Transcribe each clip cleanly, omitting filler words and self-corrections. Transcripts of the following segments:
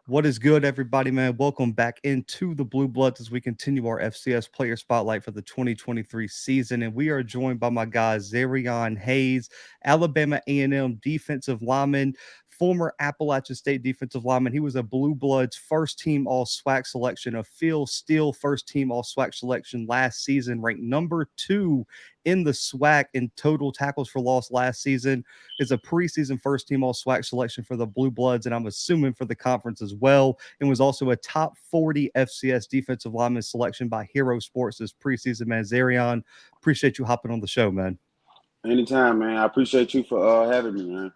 What is good, everybody, man? Welcome back into the Blue Bloods as we continue our FCS player spotlight for the 2023 season. And we are joined by my guy, Zareon Hayes, Alabama A&M defensive lineman, former Appalachian State defensive lineman. He was a Blue Bloods first team all SWAC selection, a Phil Steele first team all SWAC selection last season, ranked number 2 in the SWAC in total tackles for loss last season, is a preseason first team all SWAC selection for the Blue Bloods, and I'm assuming for the conference as well, and was also a top 40 FCS defensive lineman selection by Hero Sports this preseason. Man, Zareon, appreciate you hopping on the show, man. Anytime, man. I appreciate you for having me, man.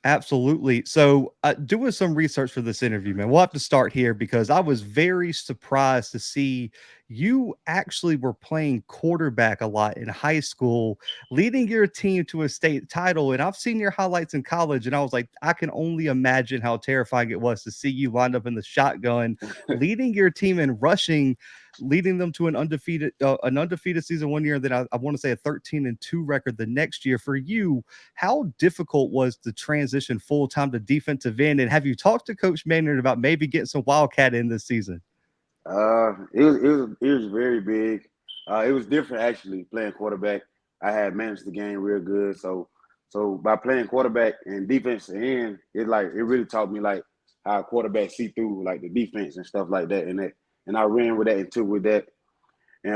Absolutely. So, doing some research for this interview, man, we'll have to start here because I was very surprised to see you actually were playing quarterback a lot in high school, leading your team to a state title. And I've seen your highlights in college, and I was like, I can only imagine how terrifying it was to see you lined up in the shotgun, leading your team in rushing, leading them to an undefeated season one year, and then I want to say a 13-2 record the next year. For you, how difficult was the transition full time to defensive end? And have you talked to Coach Maynor about maybe getting some Wildcat in this season? It was very big. It was different actually playing quarterback. I had managed the game real good, so by playing quarterback and defense end, it really taught me like how a quarterback see through like the defense and stuff like that, and I ran with that and took with that. And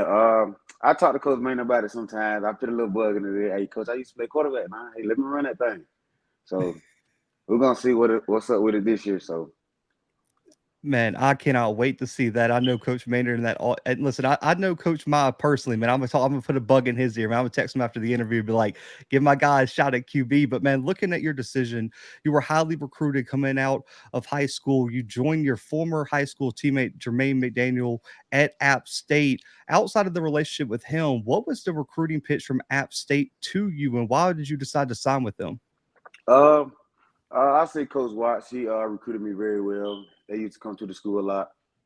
I talk to Coach Maynard about it sometimes. I put a little bug in it. Hey, Coach, I used to play quarterback, man. Hey, let me run that thing. So we're gonna see what's up with it this year. So Man, I cannot wait to see that. I know Coach Maynard and that. And listen, I know Coach Ma personally, man. I'm gonna put a bug in his ear, man. I'm gonna text him after the interview, be like, give my guy a shot at QB. But man, looking at your decision, you were highly recruited coming out of high school. You joined your former high school teammate Jermaine McDaniel at App State. Outside of the relationship with him, what was the recruiting pitch from App State to you, and why did you decide to sign with them? um, I say Coach Watts. He recruited me very well. They used to come to the school a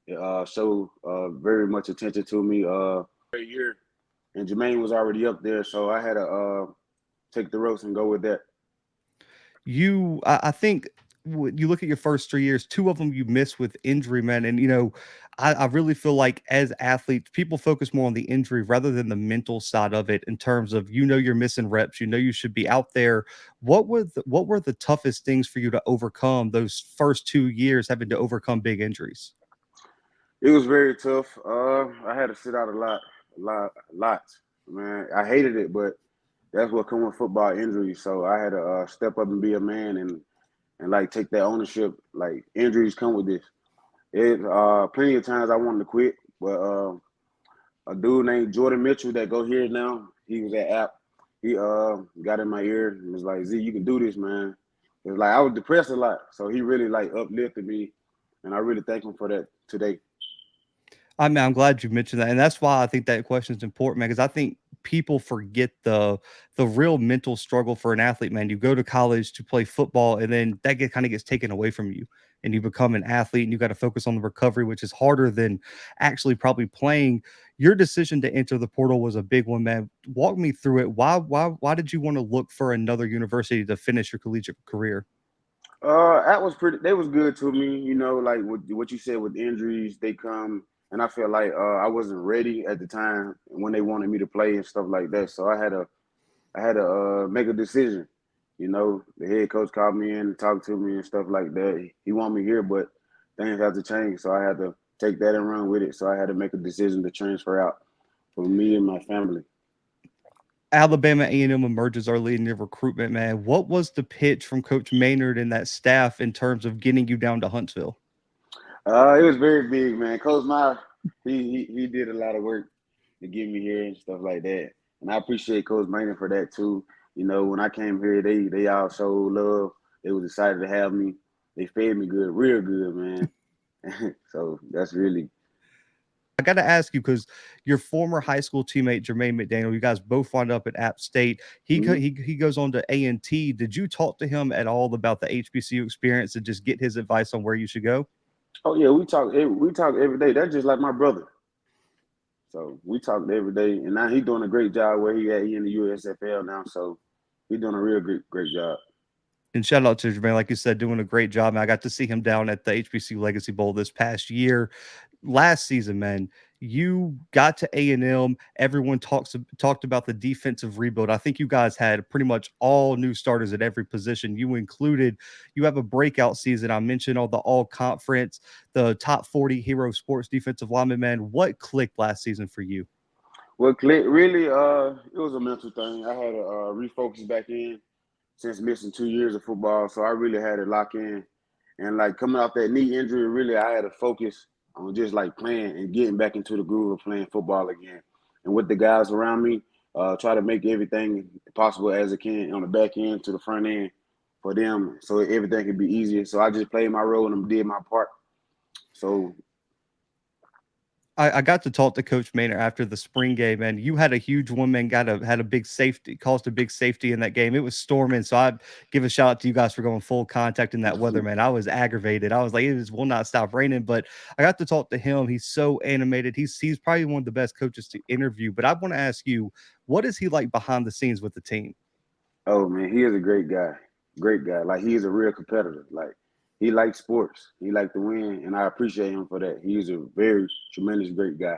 lot. Showed very much attention to me. Every year, and Jermaine was already up there, so I had to take the ropes and go with that. I think you look at your first 3 years, two of them you missed with injury, man. And I really feel like as athletes, people focus more on the injury rather than the mental side of it. In terms of you're missing reps, you should be out there. What were the toughest things for you to overcome those first 2 years, having to overcome big injuries? It was very tough. I had to sit out a lot. Man, I hated it, but that's what come with football injuries. So I had to step up and be a man and like take that ownership. Like injuries come with this. It plenty of times I wanted to quit, but a dude named Jordan Mitchell that go here now, he was at App. He got in my ear and was like, Z, you can do this, man. It was like I was depressed a lot. So he really like uplifted me, and I really thank him for that today. I mean, I'm glad you mentioned that, and that's why I think that question is important, man. Because I think people forget the real mental struggle for an athlete. Man, you go to college to play football, and then that kind of gets taken away from you, and you become an athlete, and you got to focus on the recovery, which is harder than actually probably playing. Your decision to enter the portal was a big one, man. Walk me through it. Why did you want to look for another university to finish your collegiate career? That was pretty. They was good to me, like what you said with injuries, they come, and I felt like I wasn't ready at the time when they wanted me to play and stuff like that. So I had to make a decision. The head coach called me in and talked to me and stuff like that. He wanted me here, but things have to change, so I had to take that and run with it. So I had to make a decision to transfer out for me and my family. Alabama A&M emerges are leading your recruitment, man. What was the pitch from Coach Maynard and that staff in terms of getting you down to Huntsville? It was very big, man. Coach Meyer, he did a lot of work to get me here and stuff like that. And I appreciate Coach Maynard for that too. When I came here, they all showed love. They was excited to have me. They fed me good, real good, man. So that's really. I got to ask you because your former high school teammate Jermaine McDaniel, you guys both wound up at App State. Mhm. He goes on to A&T. Did you talk to him at all about the HBCU experience and just get his advice on where you should go? Oh yeah, we talk every day. That's just like my brother. So we talked every day, and now he's doing a great job where he at. He in the USFL now, so he's doing a real great job. And shout out to Jermaine, like you said, doing a great job. And I got to see him down at the HBC Legacy Bowl this past year. Last season, man, you got to A&M. Everyone talked about the defensive rebuild. I think you guys had pretty much all new starters at every position. You included, you have a breakout season. I mentioned all the all conference, the top 40 hero sports defensive lineman. Man, what clicked last season for you? Well, Clint, really, it was a mental thing. I had to refocus back in since missing 2 years of football, so I really had to lock in. And like coming off that knee injury, really, I had to focus on just like playing and getting back into the groove of playing football again. And with the guys around me, try to make everything possible as I can on the back end to the front end for them, so everything can be easier. So I just played my role and did my part. So I got to talk to Coach Maynor after the spring game, and you had a huge one man had a big safety, caused a big safety in that game. It was storming, so I'd give a shout out to you guys for going full contact in that weather, man. I was aggravated. I was like, it just will not stop raining. But I got to talk to him. He's so animated. He's probably one of the best coaches to interview. But I want to ask you, what is he like behind the scenes with the team? oh man, he is a great guy. Great guy. Like he is a real competitor. Like he likes sports. He likes to win, and I appreciate him for that. He's a very tremendous, great guy.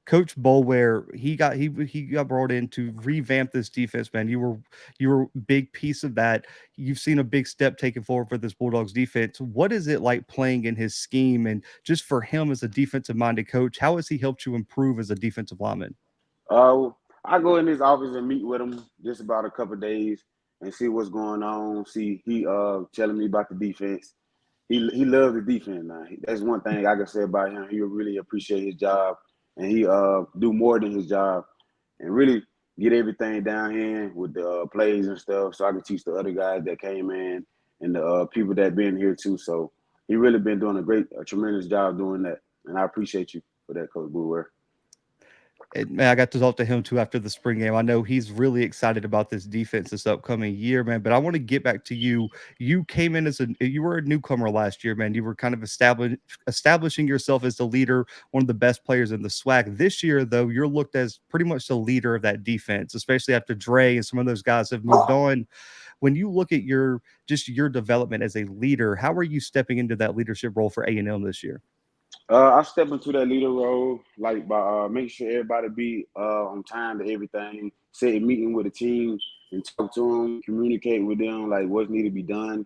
Coach Bolware, he got brought in to revamp this defense, man. You were a big piece of that. You've seen a big step taken forward for this Bulldogs defense. What is it like playing in his scheme, and just for him as a defensive minded coach, how has he helped you improve as a defensive lineman? Uh, I go in his office and meet with him just about a couple of days and see what's going on. See he telling me about the defense. He loves the defense now. That's one thing I can say about him. He really appreciate his job, and he do more than his job, and really get everything down here with the plays and stuff, so I can teach the other guys that came in and the people that been here too. So he really been doing a tremendous job doing that, and I appreciate you for that, Coach Brewer. Man, I got to talk to him too after the spring game. I know he's really excited about this defense this upcoming year, man. But I want to get back to you. You came in you were a newcomer last year, man. You were kind of establishing yourself as the leader, one of the best players in the SWAC. This year, though, you're looked as pretty much the leader of that defense, especially after Dre and some of those guys have moved on. When you look at your development as a leader, how are you stepping into that leadership role for A&M this year? I step into that leader role like by making sure everybody be on time to everything, set a meeting with the team and talk to them, communicate with them like what's needed to be done,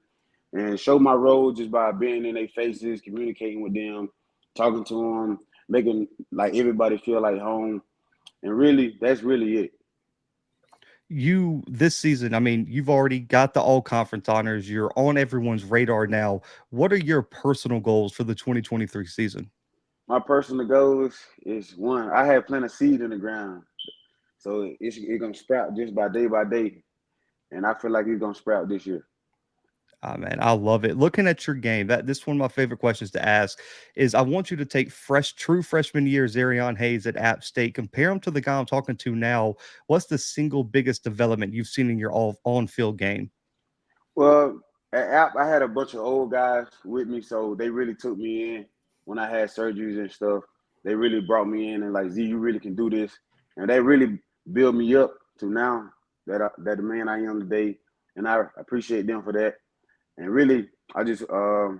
and show my role just by being in their faces, communicating with them, talking to them, making like everybody feel like home, and really that's really it. You this season, I mean, you've already got the all conference honors. You're on everyone's radar now. What are your personal goals for the 2023 season? My personal goals is one. I have planted seed in the ground, so it's gonna sprout just by day, and I feel like it's gonna sprout this year. Ah, man, I love it. Looking at your game, that this is one of my favorite questions to ask is I want you to take true freshman year Zareon Hayes at App State, compare him to the guy I'm talking to now. What's the single biggest development you've seen in your all on field game? Well, at App, I had a bunch of old guys with me, so they really took me in when I had surgeries and stuff. They really brought me in and like, Z, you really can do this, and they really built me up to now that the man I am today, and I appreciate them for that. And really, I just go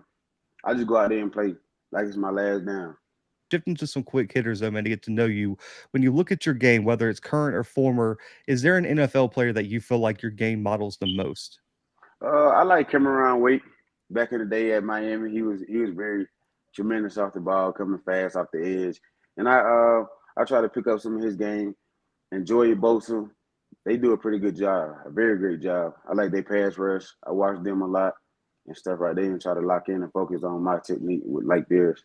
out there and play like it's my last down. Shifting to some quick hitters, though, man, to get to know you. When you look at your game, whether it's current or former, is there an NFL player that you feel like your game models the most? I like Cameron Wake. Back in the day at Miami, he was very tremendous off the ball, coming fast off the edge, and I try to pick up some of his game. And Joey Bosa, they do a pretty good job, a very great job. I like their pass rush. I watch them a lot and stuff right there, and try to lock in and focus on my technique with like theirs.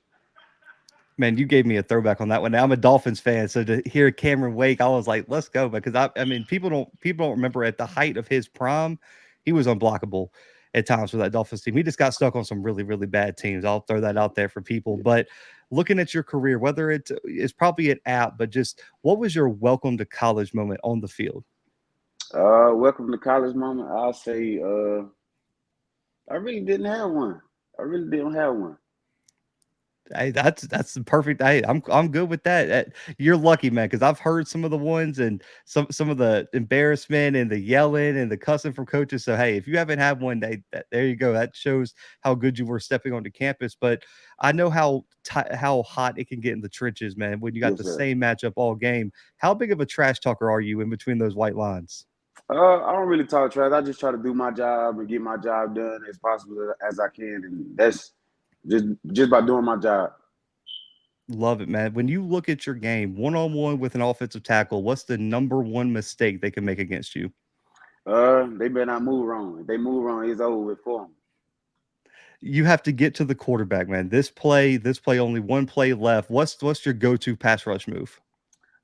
Man, you gave me a throwback on that one. Now, I'm a Dolphins fan, so to hear Cameron Wake, I was like, "Let's go!" Because I mean, people don't remember at the height of his prime, he was unblockable at times for that Dolphins team. He just got stuck on some really, really bad teams. I'll throw that out there for people. But looking at your career, whether it's probably at App, but just what was your welcome to college moment on the field? Welcome to college moment. I'll say I really didn't have one. I really didn't have one. Hey, that's the perfect. Hey, I'm good with that. You're lucky, man, because I've heard some of the ones and some of the embarrassment and the yelling and the cussing from coaches. So hey, if you haven't had one, there you go. That shows how good you were stepping onto campus. But I know how hot it can get in the trenches, man. When you got Yes, the sir. same matchup all game, how big of a trash talker are you in between those white lines? I don't really talk trash. I just try to do my job and get my job done as possible as I can, and that's just by doing my job. Love it, man. When you look at your game one on one with an offensive tackle, what's the number one mistake they can make against you? They better not move wrong. If they move wrong, it's over with for them. You have to get to the quarterback, man. This play, only one play left. What's your go-to pass rush move?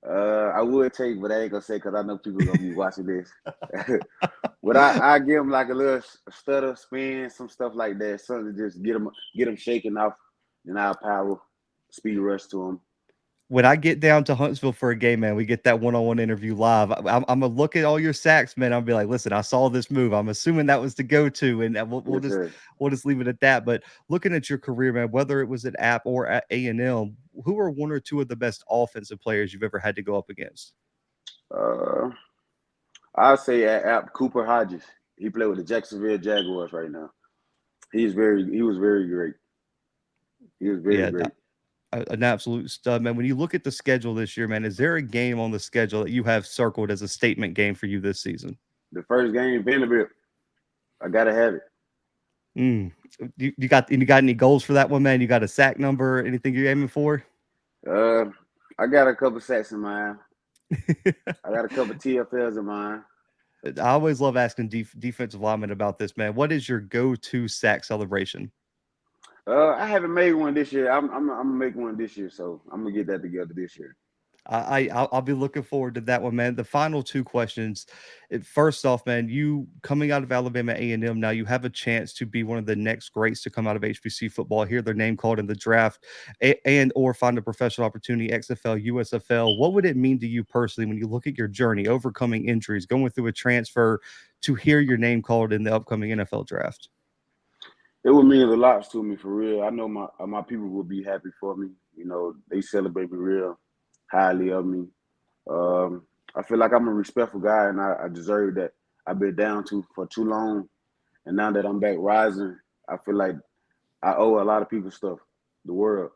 I would take, but I ain't gonna say because I know people gonna be watching this. But I give them like a little stutter, spin, some stuff like that, something to just get them shaking off, and I'll power speed rush to them. When I get down to Huntsville for a game, man, we get that one-on-one interview live. I'm gonna look at all your sacks, man. I'll be like, listen, I saw this move. I'm assuming that was the go-to, and we'll, we'll Yes, just sir. we'll just leave it at that. But looking at your career, man, whether it was at App or at A&M, who are one or two of the best offensive players you've ever had to go up against? Uh, I'll say at App Cooper Hodges. He played with the Jacksonville Jaguars right now. He was very great. He was very Yeah, great. an absolute stud, man. When you look at the schedule this year, man, is there a game on the schedule that you have circled as a statement game for you this season? The first game, Vanderbilt, I gotta have it. Mm. You got any goals for that one, man? You got a sack number? Anything you're aiming for? Uh, I got a couple sacks in mind. I got a couple TFLs in mind. I always love asking defensive linemen about this, man. What is your go-to sack celebration? I haven't made one this year. I'm gonna make one this year, so I'm gonna get that together this year. I'll be looking forward to that one, man. The final two questions. First off, man, you coming out of Alabama A&M now, you have a chance to be one of the next greats to come out of HBC football. Hear their name called in the draft, and or find a professional opportunity, XFL, USFL. What would it mean to you personally when you look at your journey, overcoming injuries, going through a transfer, to hear your name called in the upcoming NFL draft? It would mean a lot to me for real. I know my people will be happy for me. You know, they celebrate me real highly of me. I feel like I'm a respectful guy, and I deserve that. I've been down to for too long, and now that I'm back rising, I feel like I owe a lot of people stuff, the world,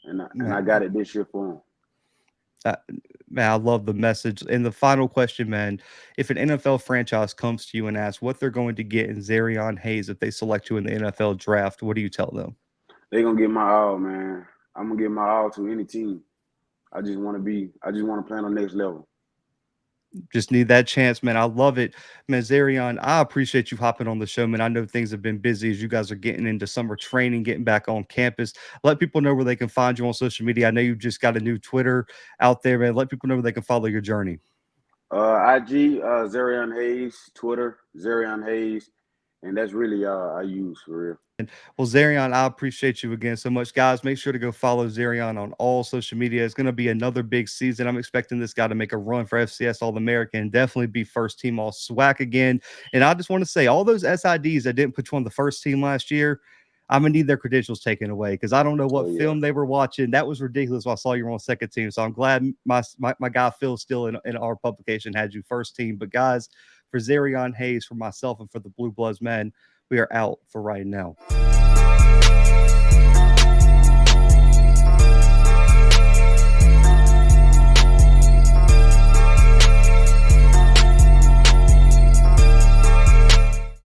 and I got Man, it this year for them. Uh, man, I love the message. And the final question, man, if an NFL franchise comes to you and asks what they're going to get in Zareon Hayes if they select you in the NFL draft, what do you tell them? They gonna get my all, man. I'm gonna give my all to any team. I just want to play on the next level. Just need that chance, man. I love it. Man, Zareon, I appreciate you hopping on the show, man. I know things have been busy as you guys are getting into summer training, getting back on campus. Let people know where they can find you on social media. I know you've just got a new Twitter out there, man. Let people know where they can follow your journey. IG, Zareon Hayes, Twitter, Zareon Hayes, and that's really I use for real. Well, Zareon, I appreciate you again so much. Guys, make sure to go follow Zareon on all social media. It's going to be another big season. I'm expecting this guy to make a run for FCS All American, definitely be first team All SWAC again. And I just want to say, all those SIDs that didn't put you on the first team last year, I'm gonna need their credentials taken away because I don't know Oh what yeah. film they were watching. That was ridiculous. I saw you were on second team, so I'm glad my guy Phil still in our publication had you first team. But guys, for Zareon Hayes, for myself, and for the Blue Bloods, man, we are out for right now.